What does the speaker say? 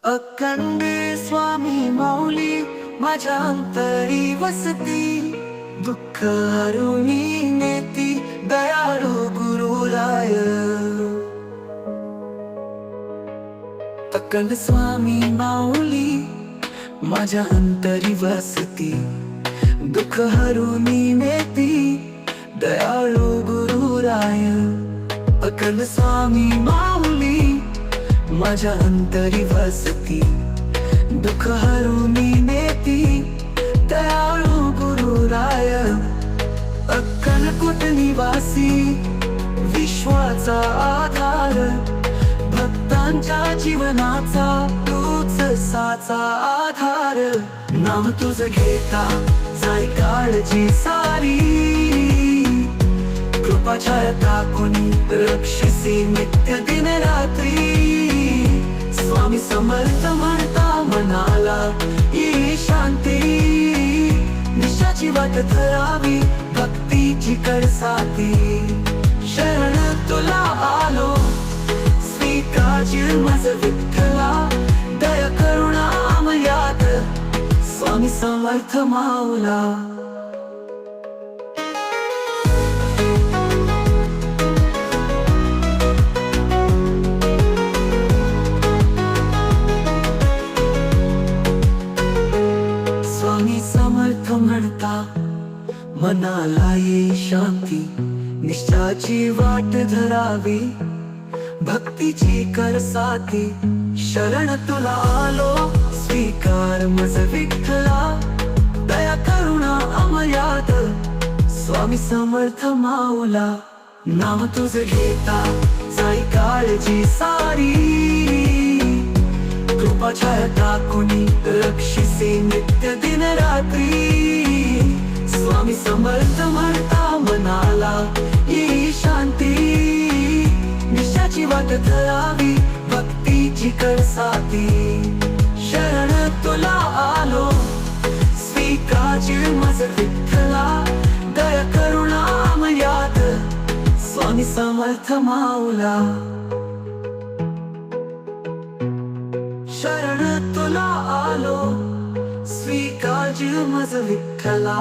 अखंड स्वामी माऊली माझ्या अंतरी वसती, दुःख हरुनी नेती दयाळू गुरुराय। अखंड स्वामी माऊली माझ्या अंतरी वसती, दुःख हरुनी नेती दयाळू गुरुराय। अखंड स्वामी माऊली माझ्या अंतरी वसती, दुःख हरुनी नेती दयाळू गुरुराय। अक्कलकोट निवासी विश्वाचा आधार, भक्तांच्या जीवनाचा तूच साचा आधार। नाम तुझ घेता जाई काळजी सारी, कृपा छाया टाकुनी रक्षसी नित्य दिन रात्री। स्वामी समर्थ म्हणता मनाला येई शांती, निशाची वाट धरावी भक्तीची करसाती। शरण तुला आलो स्वीकारची माझ विठ्ठला, दया करुणा अमर्याद स्वामी समर्थ माऊला। स्वामी समर्थ म्हणता मनाला येई शांती, निष्ठाची वाट धरावी भक्तीची करसाती। शरण तुला आलो स्वीकार मज विठ्ठला, दया करुणा अमर्याद स्वामी समर्थ माऊला। नाम तुझ घेता जाई काळजी सारी, कृपा छाया टाकुनी रक्षसी नित्य दिन रात्री। स्वामी समर्थ म्हणता मनाला येई शांती, निशाची वाट धरावी भक्तीची करसाती। शरण तुला आलो स्वीकारची मज विठ्ठला, दया करुणा अमर्याद स्वामी समर्थ माऊला। शरण तुला आलो स्वीकारची मज विठ्ठला।